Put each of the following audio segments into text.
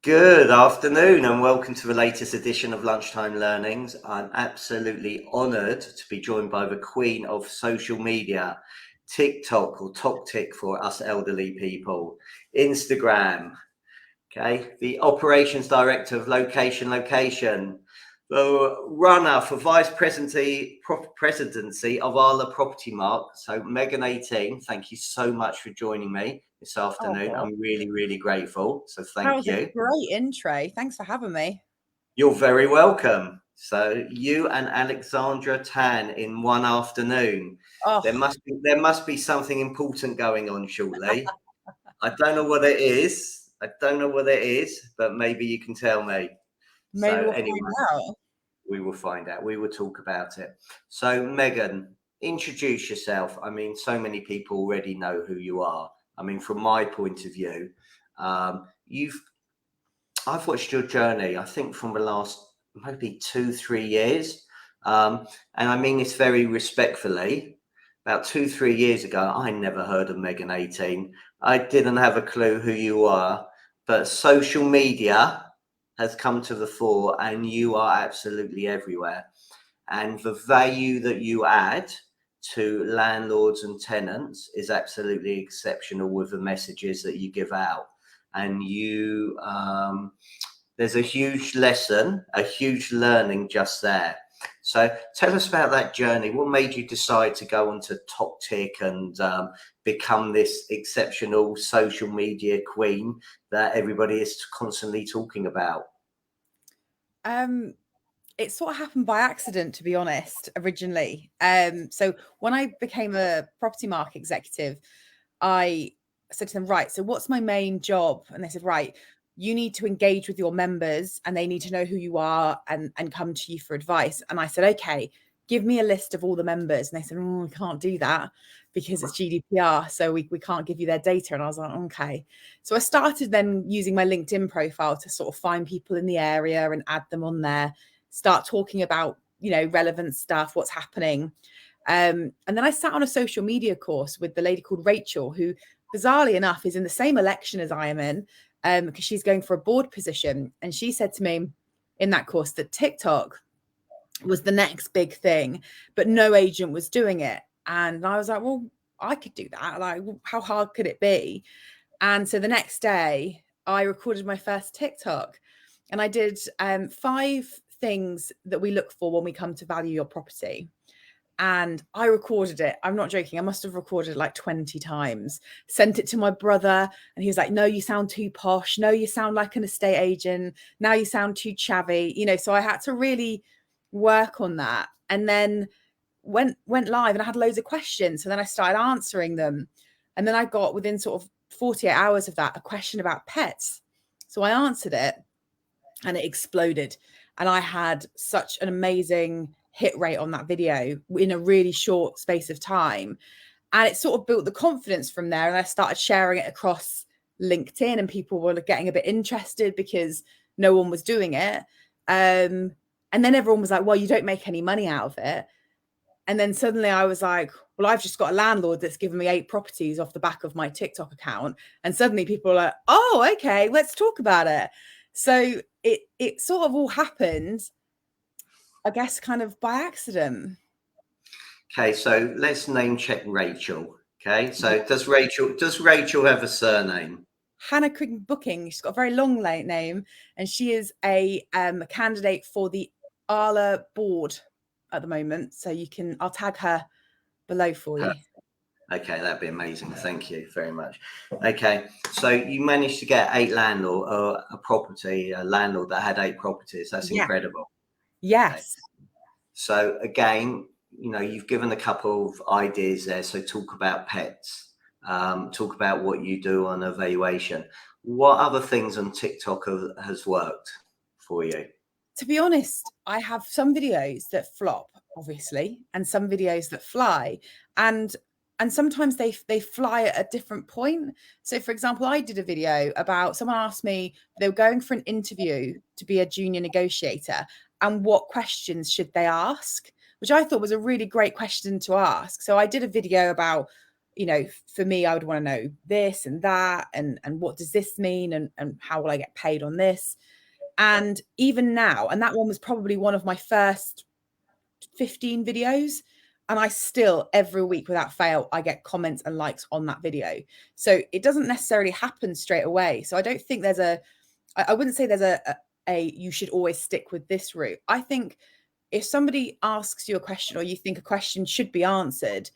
Good afternoon and welcome to the latest edition of Lunchtime Learnings. I'm absolutely honoured to be joined by the queen of social media, TikTok or TokTik for us elderly people, Instagram, okay, the operations director of Location, the runner for vice presidency of Arla Property Mark. So Megan 18, thank you so much for joining me this afternoon. I'm really grateful. So That thank was a you. great intro. Thanks for having me. You're very welcome. So you and Alexandra Tan in one afternoon. Oh, There must be something important going on shortly. I don't know what it is. But maybe you can tell me. maybe So we'll anyway, find out. we will find out. We will talk about it. So Megan, introduce yourself. I mean, so many people already know who you are. I mean, from my point of view, I've watched your journey, I think from the last maybe 2-3 years. And I mean this very respectfully. About 2-3 years ago, I never heard of Megan 18. I didn't have a clue who you are, but social media has come to the fore and you are absolutely everywhere. And the value that you add to landlords and tenants is absolutely exceptional with the messages that you give out. And there's a huge lesson, a huge learning just there. So tell us about that journey. What made you decide to go onto TokTik and become this exceptional social media queen that everybody is constantly talking about? It sort of happened by accident, to be honest, originally. So when I became a property market executive, I said to them, right, so what's my main job? And they said, right, you need to engage with your members and they need to know who you are and come to you for advice. And I said, okay, give me a list of all the members. And they said, we can't do that because it's GDPR. So we can't give you their data. And I was like, okay. So I started then using my LinkedIn profile to sort of find people in the area and add them on there, start talking about, relevant stuff, what's happening. And then I sat on a social media course with the lady called Rachel, who bizarrely enough is in the same election as I am in, because she's going for a board position. And she said to me in that course that TikTok was the next big thing, but no agent was doing it. And I was like, well, I could do that. Like, how hard could it be? And so the next day I recorded my first TikTok and I did 5 things that we look for when we come to value your property. And I recorded it. I'm not joking. I must have recorded it like 20 times, sent it to my brother. And he was like, no, you sound too posh. No, you sound like an estate agent. Now you sound too chavvy. So I had to really work on that. And then went live and I had loads of questions. So then I started answering them. And then I got within sort of 48 hours of that, a question about pets. So I answered it and it exploded. And I had such an amazing hit rate on that video in a really short space of time. And it sort of built the confidence from there. And I started sharing it across LinkedIn and people were getting a bit interested because no one was doing it. And then everyone was like, well, you don't make any money out of it. And then suddenly I was like, well, I've just got a landlord that's given me 8 properties off the back of my TikTok account. And suddenly people are like, oh, okay, let's talk about it. So it sort of all happened, I guess, kind of by accident. Okay, so let's name check Rachel. Okay, so does Rachel have a surname? Hannah Booking. She's got a very long name, and she is a candidate for the Arla board at the moment. So I'll tag her below for you. Okay, that'd be amazing. Thank you very much. Okay, so you managed to get a landlord that had 8 properties. That's incredible. Yes. Okay. So again, you've given a couple of ideas there. So talk about pets, talk about what you do on evaluation. What other things on TikTok has worked for you? To be honest, I have some videos that flop, obviously, and some videos that fly. And sometimes they fly at a different point. So for example, I did a video about someone asked me, they were going for an interview to be a junior negotiator, and what questions should they ask, which I thought was a really great question to ask. So I did a video about you know, for me, I would want to know this and that, and what does this mean, and how will I get paid on this? And even now, and that one was probably one of my first 15 videos, and I still, every week without fail, I get comments and likes on that video. So it doesn't necessarily happen straight away. So I don't think there's I wouldn't say there's a you should always stick with this route. I think if somebody asks you a question, or you think a question should be answered,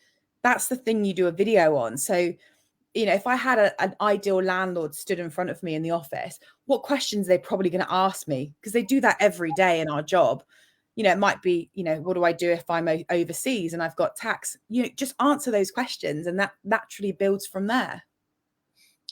that's the thing you do a video on. So, you know, if I had an ideal landlord stood in front of me in the office, what questions are they probably going to ask me? Because they do that every day in our job. You know, it might be, you know, what do I do if I'm overseas and I've got tax? You know, just answer those questions, and that naturally builds from there.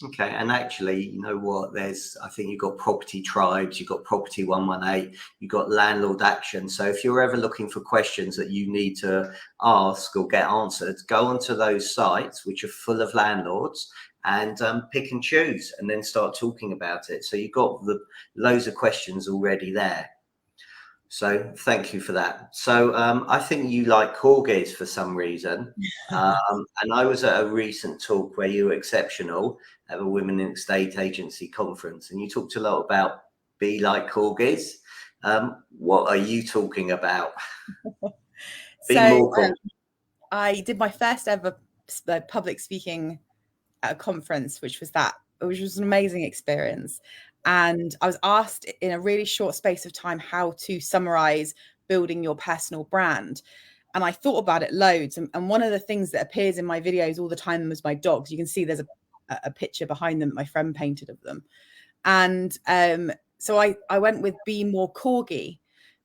Okay, and actually, you know what? I think you've got property tribes, you've got property 118, you've got landlord action. So if you're ever looking for questions that you need to ask or get answered, go onto those sites which are full of landlords and pick and choose, and then start talking about it. So you've got loads of questions already there. So thank you for that. So I think you like corgis for some reason. And I was at a recent talk where you were exceptional at a Women in Estate Agency conference, and you talked a lot about be like corgis. What are you talking about? Be So more corgi. I did my first ever public speaking at a conference, which was an amazing experience. And I was asked in a really short space of time how to summarize building your personal brand. And I thought about it loads. And one of the things that appears in my videos all the time was my dogs. You can see there's a picture behind them that my friend painted of them. And so I went with be more corgi,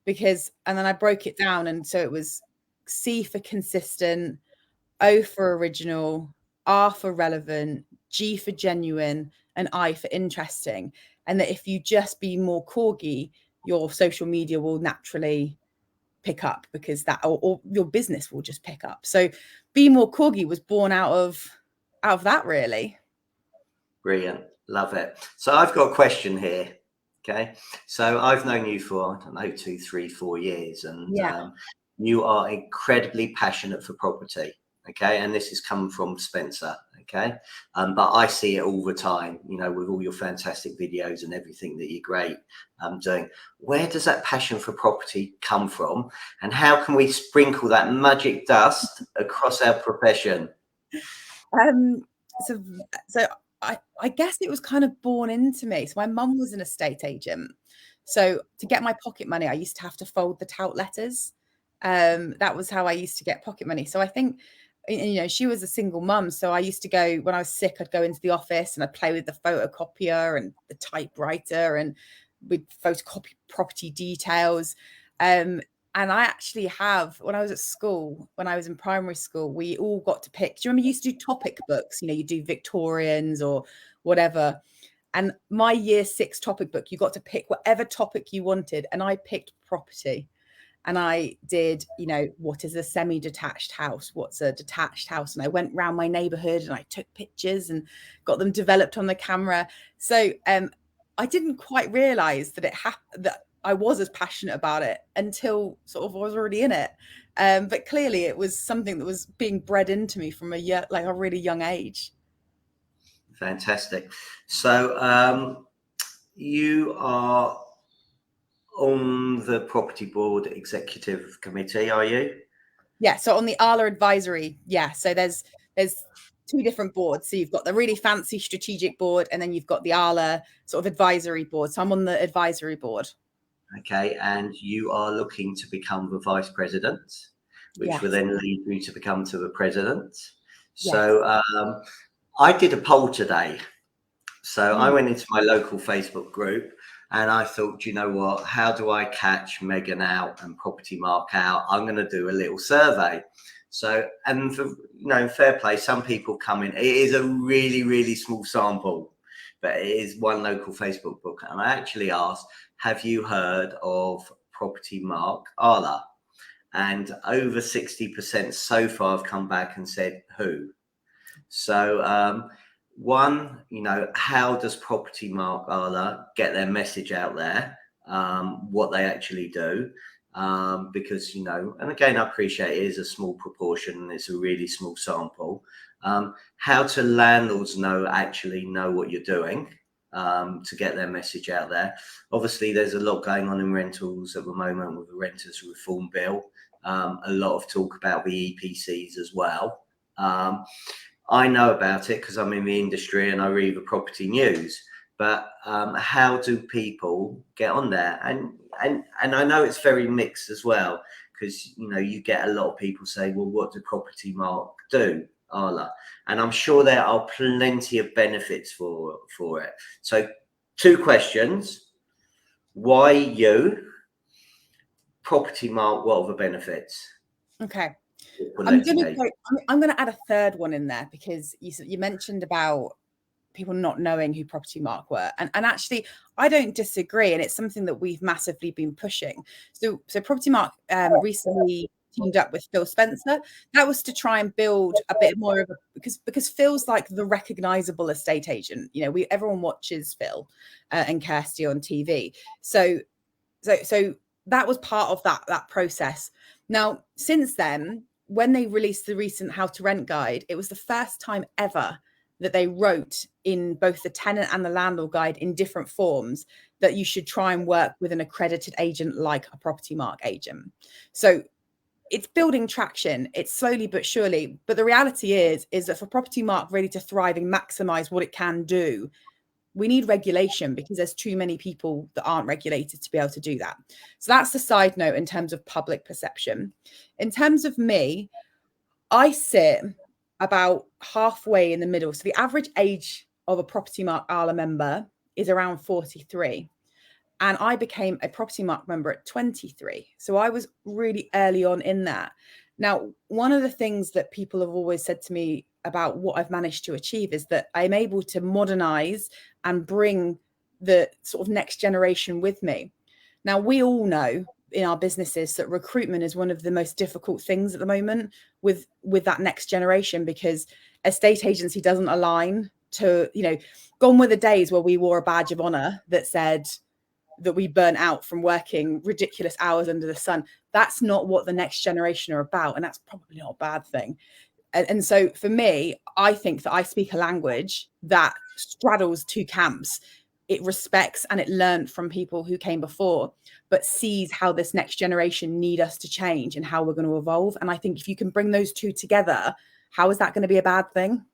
and then I broke it down. And so it was C for consistent, O for original, R for relevant, G for genuine, and I for interesting. And that if you just be more corgi, your social media will naturally pick up, because or your business will just pick up. So be more corgi was born out of that, really. Brilliant. Love it. So I've got a question here. Okay. So I've known you for, I don't know, 2, 3, 4 years, and Yeah. you are incredibly passionate for property. Okay. And this has come from Spencer. Okay. But I see it all the time, you know, with all your fantastic videos and everything that you're great doing. Where does that passion for property come from? And how can we sprinkle that magic dust across our profession? So I guess it was kind of born into me. So my mum was an estate agent. So to get my pocket money, I used to have to fold the tout letters. That was how I used to get pocket money. So I think, you know, she was a single mum. So I used to go, when I was sick, I'd go into the office and I'd play with the photocopier and the typewriter, and we'd photocopy property details. And I actually have, when I was at school, when I was in primary school, we all got to pick. Do you remember you used to do topic books? You know, you do Victorians or whatever. And my year 6 topic book, you got to pick whatever topic you wanted. And I picked property. And I did, you know, what is a semi-detached house? What's a detached house? And I went around my neighborhood and I took pictures and got them developed on the camera. So I didn't quite realize that that I was as passionate about it until sort of I was already in it. But clearly it was something that was being bred into me from a really young age. Fantastic. So you are on the property board executive committee, are you? Yeah. So on the ALA advisory, yeah. So there's 2 different boards. So you've got the really fancy strategic board, and then you've got the ALA sort of advisory board. So I'm on the advisory board. Okay, and you are looking to become the vice president, which will Yes. then lead you to become to the president. Yes. So I did a poll today. So I Mm. went into my local Facebook group and I thought, you know what, how do I catch Megan out and Property Mark out? I'm going to do a little survey. So, and for, you know, fair play, some people come in. It is a really, really small sample, but it is one local Facebook book. And I actually asked, have you heard of Property Mark Arla? And over 60% so far have come back and said, who? So, one, you know, how does Property Mark Arla get their message out there? What they actually do. because, and again, I appreciate it is a small proportion and it's a really small sample. How do landlords actually know what you're doing to get their message out there? Obviously, there's a lot going on in rentals at the moment with the Renters Reform Bill. A lot of talk about the EPCs as well. I know about it because I'm in the industry and I read the property news. But how do people get on there? And I know it's very mixed as well, because you get a lot of people say, well, what do Property Mark do, Arla? And I'm sure there are plenty of benefits for it. So 2 questions: why you? Property Mark, what are the benefits? Okay. I'm going to add a third one in there, because you mentioned about people not knowing who Property Mark were, and actually I don't disagree, and it's something that we've massively been pushing. So Property Mark recently teamed up with Phil Spencer. That was to try and build a bit more of a, because Phil's like the recognizable estate agent. Everyone watches Phil and Kirsty on TV. So that was part of that process. Now, since then, when they released the recent How to Rent guide, it was the first time ever that they wrote in both the tenant and the landlord guide in different forms that you should try and work with an accredited agent like a Property Mark agent. So it's building traction. It's slowly but surely. But the reality is that for Property Mark really to thrive and maximize what it can do, we need regulation, because there's too many people that aren't regulated to be able to do that. So that's the side note in terms of public perception. In terms of me, I sit about halfway in the middle. So the average age of a Property Mark Arla member is around 43. And I became a Property Mark member at 23. So I was really early on in that. Now, one of the things that people have always said to me about what I've managed to achieve is that I'm able to modernize and bring the sort of next generation with me. Now, we all know in our businesses that recruitment is one of the most difficult things at the moment with that next generation, because estate agency doesn't align to, gone were the days where we wore a badge of honor that said that we burnt out from working ridiculous hours under the sun. That's not what the next generation are about. And that's probably not a bad thing. And so for me, I think that I speak a language that straddles 2 camps. It respects and it learned from people who came before, but sees how this next generation need us to change and how we're going to evolve. And I think if you can bring those 2 together, how is that going to be a bad thing?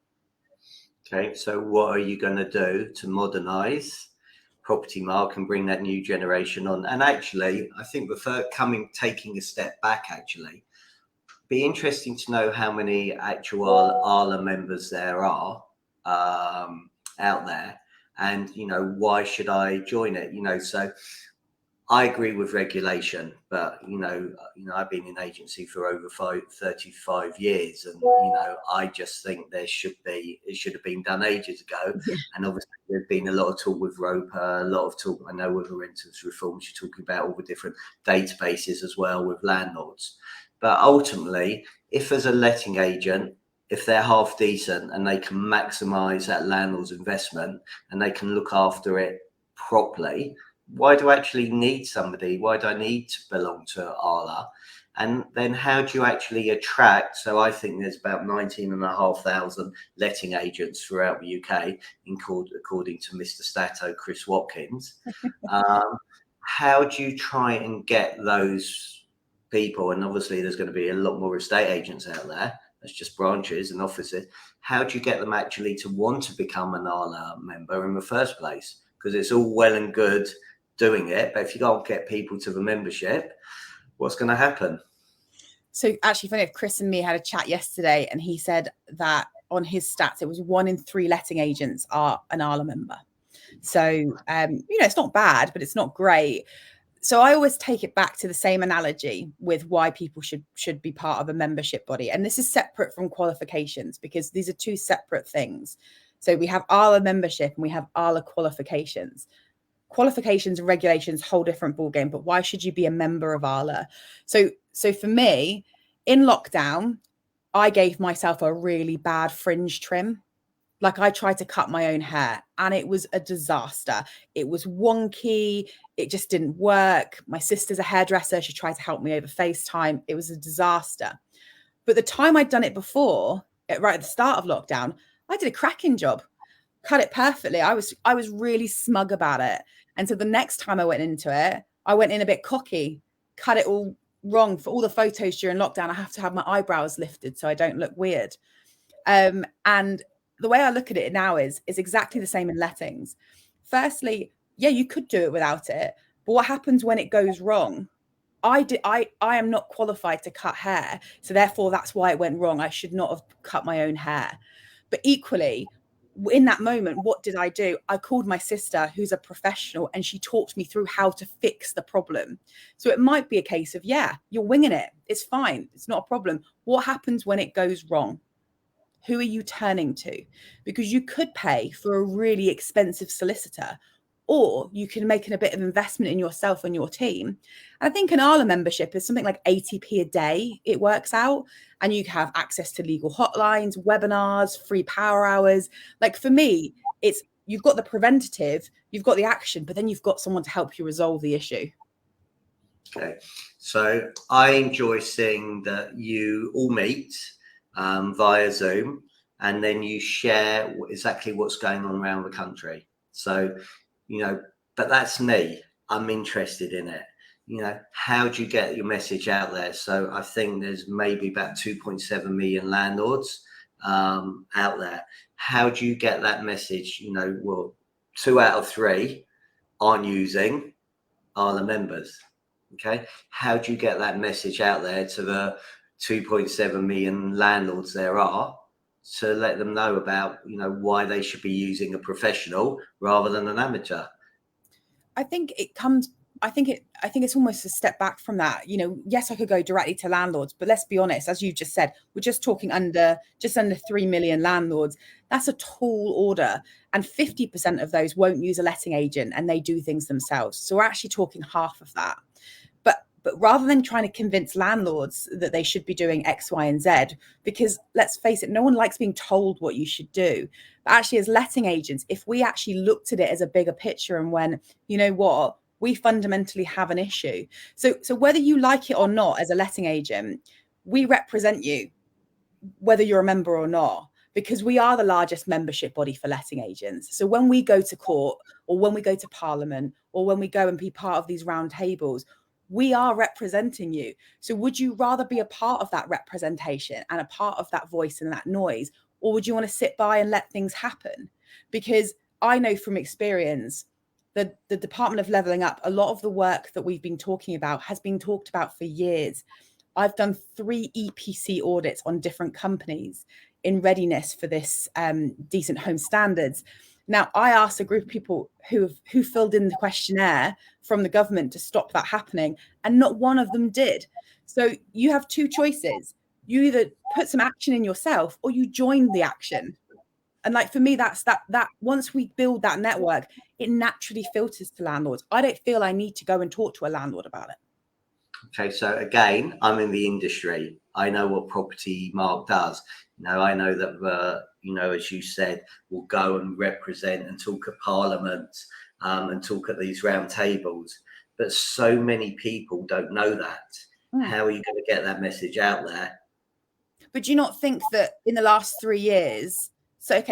Okay, so what are you going to do to modernize Property Mark and bring that new generation on? And actually, I think taking a step back, actually, be interesting to know how many actual Arla members there are out there, and why should I join it? So I agree with regulation, but I've been in agency for over 35 years, and I just think it should have been done ages ago. Yeah. And obviously there's been a lot of talk with Roper, a lot of talk, I know, with the Renters Reforms, you're talking about all the different databases as well with landlords. But ultimately, if as a letting agent, if they're half decent and they can maximize that landlord's investment and they can look after it properly, why do I actually need somebody? Why do I need to belong to Arla? And then how do you actually attract? So I think there's about 19,500 letting agents throughout the UK, according to Mr. Stato, Chris Watkins. How do you try and get those people? And obviously there's going to be a lot more estate agents out there. That's just branches and offices. How do you get them actually to want to become an Arla member in the first place? Because it's all well and good doing it, but if you don't get people to the membership, what's going to happen? So actually, funny, if Chris and me had a chat yesterday, and he said that on his stats, it was 1 in 3 letting agents are an Arla member. So, it's not bad, but it's not great. So I always take it back to the same analogy with why people should be part of a membership body. And this is separate from qualifications, because these are 2 separate things. So we have Arla membership and we have Arla qualifications. Qualifications and regulations, whole different ballgame. But why should you be a member of Arla? So for me, in lockdown, I gave myself a really bad fringe trim. Like, I tried to cut my own hair and it was a disaster. It was wonky. It just didn't work. My sister's a hairdresser. She tried to help me over FaceTime. It was a disaster. But the time I'd done it before, right at the start of lockdown, I did a cracking job, cut it perfectly. I was really smug about it. And so the next time I went into it, I went in a bit cocky, cut it all wrong. For all the photos during lockdown, I have to have my eyebrows lifted so I don't look weird. And the way I look at it now is exactly the same in lettings. Firstly, yeah, you could do it without it, but what happens when it goes wrong? I am not qualified to cut hair, so therefore that's why it went wrong. I should not have cut my own hair. But equally, in that moment, what did I do? I called my sister, who's a professional, and she talked me through how to fix the problem. So it might be a case of, yeah, you're winging it. It's fine. It's not a problem. What happens when it goes wrong? Who are you turning to? Because you could pay for a really expensive solicitor, or you can make a bit of investment in yourself and your team. And I think an ALA membership is something like 80p a day, it works out. And you have access to legal hotlines, webinars, free power hours. Like, for me, it's, you've got the preventative, you've got the action, but then you've got someone to help you resolve the issue. Okay, so I enjoy seeing that you all meet via Zoom, and then you share exactly what's going on around the country. So, but that's me. I'm interested in it. How do you get your message out there? So I think there's maybe about 2.7 million landlords out there. How do you get that message? Well, 2 out of 3 aren't using are the members. Okay, how do you get that message out there to the 2.7 million landlords there are, to let them know about why they should be using a professional rather than an amateur? I think it's almost a step back from that. Yes, I could go directly to landlords, but let's be honest, as you just said, we're just talking just under 3 million landlords. That's a tall order. And 50% of those won't use a letting agent and they do things themselves. So we're actually talking half of that. But rather than trying to convince landlords that they should be doing X, Y, and Z, because let's face it, no one likes being told what you should do. But actually, as letting agents, if we actually looked at it as a bigger picture and when, you know what, we fundamentally have an issue. So whether you like it or not, as a letting agent, we represent you, whether you're a member or not, because we are the largest membership body for letting agents. So when we go to court, or when we go to Parliament, or when we go and be part of these round tables, we are representing you. So would you rather be a part of that representation and a part of that voice and that noise, or would you want to sit by and let things happen? Because I know from experience, the Department of Levelling Up, a lot of the work that we've been talking about has been talked about for years. I've done 3 EPC audits on different companies in readiness for this decent home standards. Now, I asked a group of people who filled in the questionnaire from the government to stop that happening, and not one of them did. So you have 2 choices. You either put some action in yourself or you join the action. And like, for me, that's that once we build that network, it naturally filters to landlords. I don't feel I need to go and talk to a landlord about it. Okay, so again, I'm in the industry. I know what Property Mark does. I know that as you said, we'll go and represent and talk at Parliament and talk at these round tables. But so many people don't know that. How are you going to get that message out there? But do you not think that in the last 3 years, so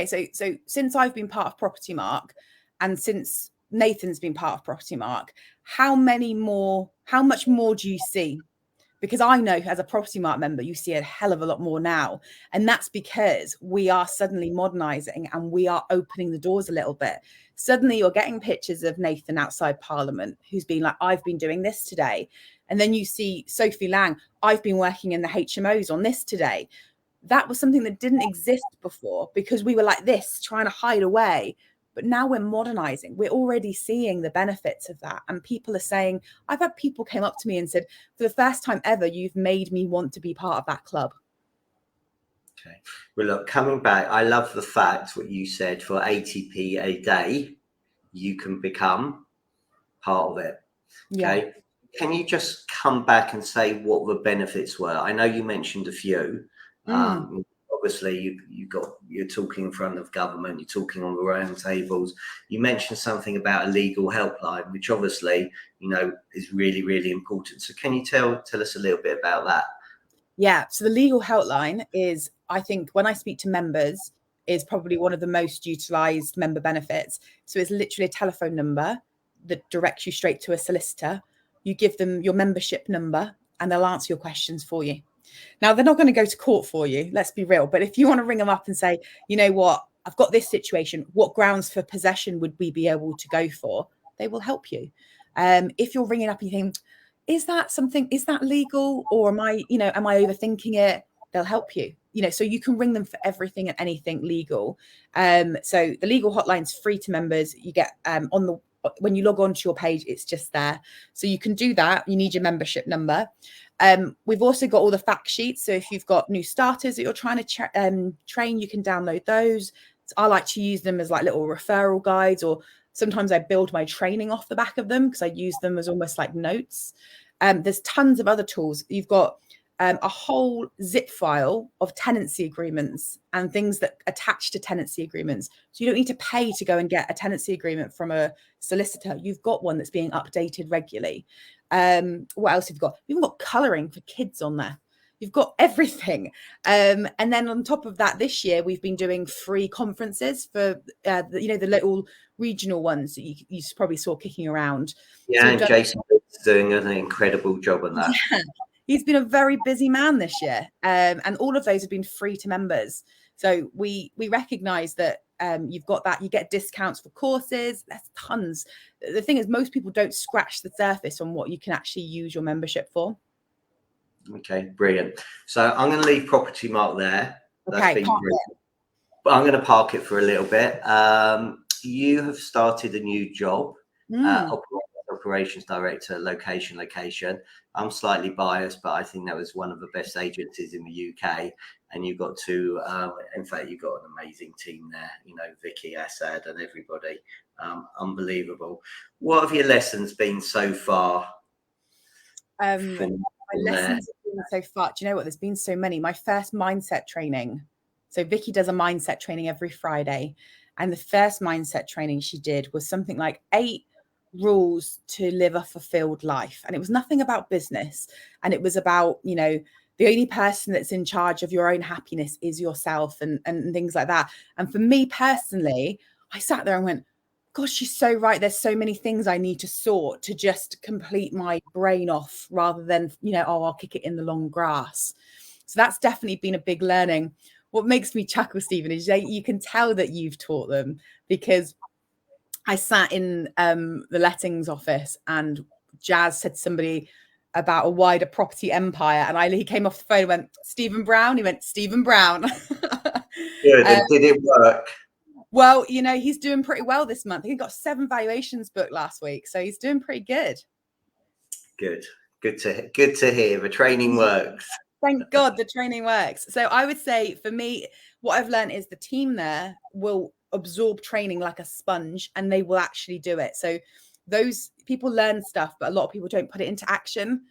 since I've been part of Property Mark, and since Nathan's been part of Property Mark, how much more do you see? Because I know, as a Property Mark member, you see a hell of a lot more now. And that's because we are suddenly modernizing and we are opening the doors a little bit. Suddenly you're getting pictures of Nathan outside Parliament, who's been like, I've been doing this today. And then you see Sophie Lang, I've been working in the HMOs on this today. That was something that didn't exist before because we were like this, trying to hide away. But now we're modernizing. We're already seeing the benefits of that. And people are saying, I've had people came up to me and said, for the first time ever, you've made me want to be part of that club. Okay. Well, look, coming back, I love the fact what you said, for 80p a day, you can become part of it. Okay. Yeah. Can you just come back and say what the benefits were? I know you mentioned a few. obviously you're talking in front of government, you're talking on the round tables. You mentioned something about a legal helpline, which obviously, is really, really important. So can you tell us a little bit about that? Yeah. So the legal helpline is, I think, when I speak to members, is probably one of the most utilized member benefits. So it's literally a telephone number that directs you straight to a solicitor. You give them your membership number and they'll answer your questions for you. Now, they're not going to go to court for you, let's be real. But if you want to ring them up and say, you know what, I've got this situation, what grounds for possession would we be able to go for? They will help you. If you're ringing up and you think, is that legal? Or am I overthinking it? They'll help you. So you can ring them for everything and anything legal. So the legal hotline's free to members. You get when you log on to your page, it's just there. So you can do that. You need your membership number. We've also got all the fact sheets. So if you've got new starters that you're trying to train, you can download those. So I like to use them as like little referral guides, or sometimes I build my training off the back of them because I use them as almost like notes. There's tons of other tools. You've got a whole zip file of tenancy agreements and things that attach to tenancy agreements. So you don't need to pay to go and get a tenancy agreement from a solicitor. You've got one that's being updated regularly. What else have you got? You've got colouring for kids on there. You've got everything. And then on top of that, this year, we've been doing free conferences for, the little regional ones that you probably saw kicking around. Yeah, So and Jason is doing an incredible job on that. Yeah, he's been a very busy man this year. And all of those have been free to members. So we recognise that you've got that. You get discounts for courses. There's tons. The thing is, most people don't scratch the surface on what you can actually use your membership for. Okay, brilliant. So I'm going to leave property mark there. That's Okay, been brilliant. But I'm going to park it for a little bit. You have started a new job, operations director, location. I'm slightly biased, but I think that was one of the best agencies in the UK. And you've got in fact, you've got an amazing team there, Vicky, Assad and everybody. Unbelievable. What have your lessons been so far? My lessons have been so far. Do you know what? There's been so many. My first mindset training. So Vicky does a mindset training every Friday. And the first mindset training she did was something like 8 rules to live a fulfilled life. And it was nothing about business. And it was about, the only person that's in charge of your own happiness is yourself and things like that. And for me personally, I sat there and went, gosh, she's so right. There's so many things I need to sort to just complete my brain off rather than, I'll kick it in the long grass. So that's definitely been a big learning. What makes me chuckle, Stephen, is you can tell that you've taught them, because I sat in the lettings office and Jazz said to somebody about a wider property empire. And he came off the phone and went, Stephen Brown. He went, Stephen Brown. Good. Did it work? Well, he's doing pretty well this month. He got 7 valuations booked last week. So he's doing pretty good. Good. Good to hear. The training works. Thank God the training works. So I would say for me, what I've learned is the team there will absorb training like a sponge and they will actually do it. So those people learn stuff, but a lot of people don't put it into action.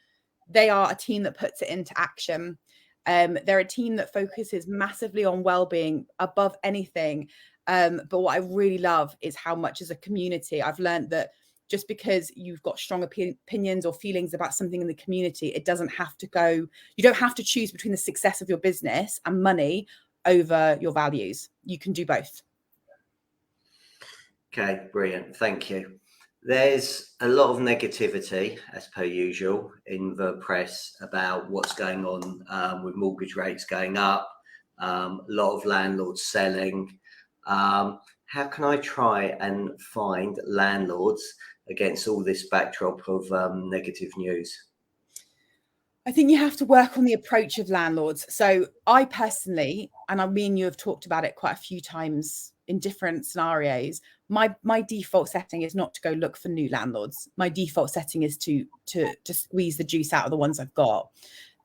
They are a team that puts it into action. They're a team that focuses massively on well-being above anything. But what I really love is how much as a community, I've learned that just because you've got strong opinions or feelings about something in the community, it doesn't have to go, you don't have to choose between the success of your business and money over your values. You can do both. Okay, brilliant. Thank you. There's a lot of negativity, as per usual, in the press about what's going on with mortgage rates going up, a lot of landlords selling. How can I try and find landlords against all this backdrop of negative news? I think you have to work on the approach of landlords. So I personally, and I mean, you have talked about it quite a few times in different scenarios, my default setting is not to go look for new landlords. My default setting is to squeeze the juice out of the ones I've got.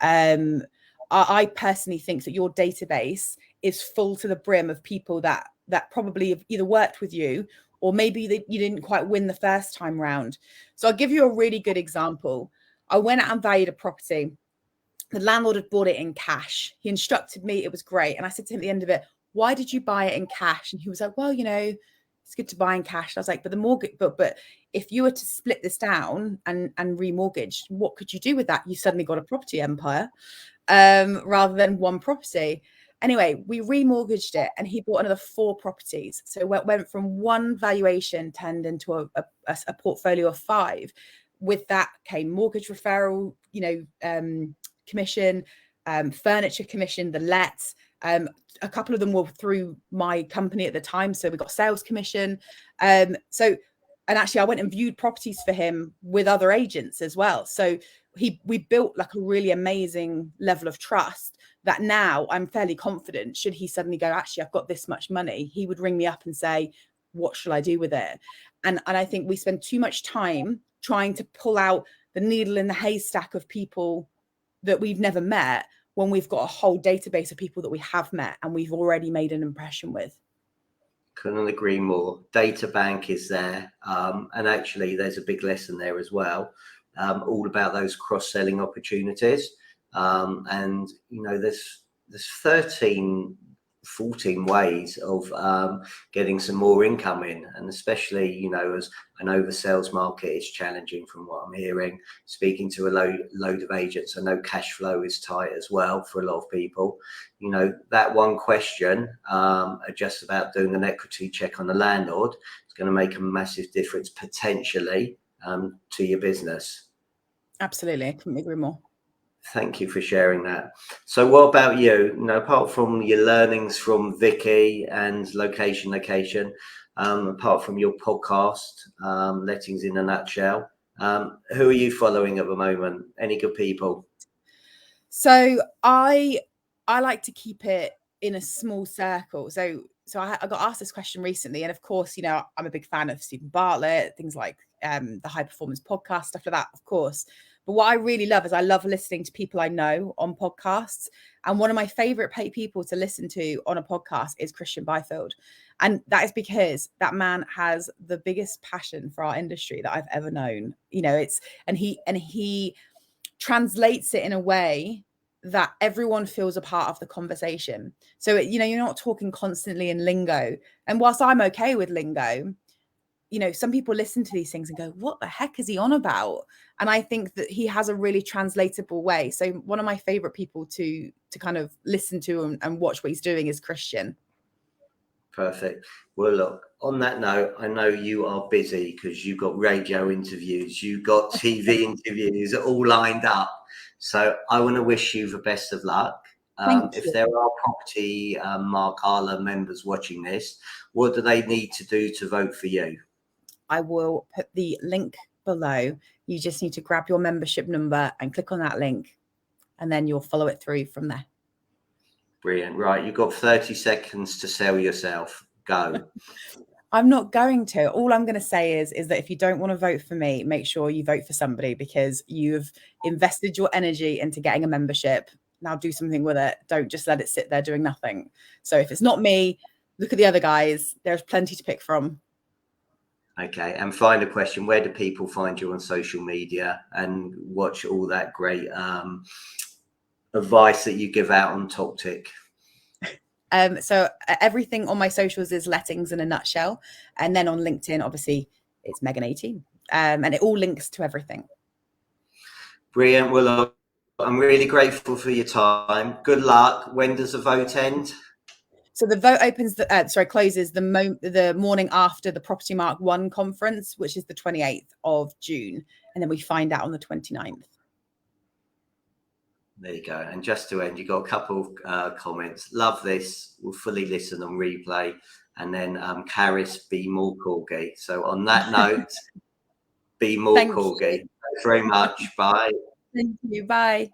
I personally think that your database is full to the brim of people that probably have either worked with you or maybe you didn't quite win the first time round. So I'll give you a really good example. I went out and valued a property The landlord had bought it in cash. He instructed me. It was great. And I said to him at the end of it, why did you buy it in cash? And he was like, well, it's good to buy in cash. And I was like, but the mortgage, but if you were to split this down and remortgage, what could you do with that? You suddenly got a property empire, rather than one property. Anyway, we remortgaged it and he bought another 4 properties. So it went from one valuation turned into a portfolio of 5. With that came mortgage referral, commission, furniture commission, the lets. A couple of them were through my company at the time, so we got sales commission. And actually I went and viewed properties for him with other agents as well. So we built like a really amazing level of trust that now I'm fairly confident, should he suddenly go, actually, I've got this much money, he would ring me up and say, what shall I do with it? And I think we spend too much time trying to pull out the needle in the haystack of people that we've never met, when we've got a whole database of people that we have met and we've already made an impression with. Couldn't agree more. Data bank is there. And actually there's a big lesson there as well, all about those cross-selling opportunities. And there's 14 ways of getting some more income in, and especially as I know the sales market is challenging from what I'm hearing, speaking to a load of agents. I know cash flow is tight as well for a lot of people. That one question, just about doing an equity check on the landlord, is going to make a massive difference potentially to your business. Absolutely, I couldn't agree more. Thank you for sharing that. So what about you? Apart from your learnings from Vicky and location, apart from your podcast, Lettings in a Nutshell, who are you following at the moment? Any good people? So I like to keep it in a small circle. So I got asked this question recently, and of course, I'm a big fan of Stephen Bartlett, things like the High Performance Podcast, stuff like that, of course. But what I really love is I love listening to people I know on podcasts. And one of my favorite people to listen to on a podcast is Christian Byfield. And that is because that man has the biggest passion for our industry that I've ever known. He translates it in a way that everyone feels a part of the conversation. So, you're not talking constantly in lingo. And whilst I'm okay with lingo, some people listen to these things and go, what the heck is he on about? And I think that he has a really translatable way. So one of my favorite people to kind of listen to and watch what he's doing is Christian. Perfect. Well, look, on that note, I know you are busy because you've got radio interviews, you've got TV interviews all lined up. So I want to wish you the best of luck. If there are property Mark Harlow members watching this, what do they need to do to vote for you? I will put the link below. You just need to grab your membership number and click on that link, and then you'll follow it through from there. Brilliant. Right. You've got 30 seconds to sell yourself. Go. I'm not going to. All I'm going to say is that if you don't want to vote for me, make sure you vote for somebody, because you've invested your energy into getting a membership. Now do something with it. Don't just let it sit there doing nothing. So if it's not me, look at the other guys. There's plenty to pick from. Okay. And final question, where do people find you on social media and watch all that great advice that you give out on TalkTick? So everything on my socials is Lettings in a Nutshell. And then on LinkedIn, obviously, it's Megan18. And it all links to everything. Brilliant. Well, I'm really grateful for your time. Good luck. When does the vote end? So the vote closes the morning after the Property Mark 1 conference, which is the 28th of June. And then we find out on the 29th. There you go. And just to end, you got a couple of comments. Love this. We'll fully listen on replay. And then Caris, be more corgi. So on that note, be more corgi. Thanks very much. Bye. Thank you. Bye.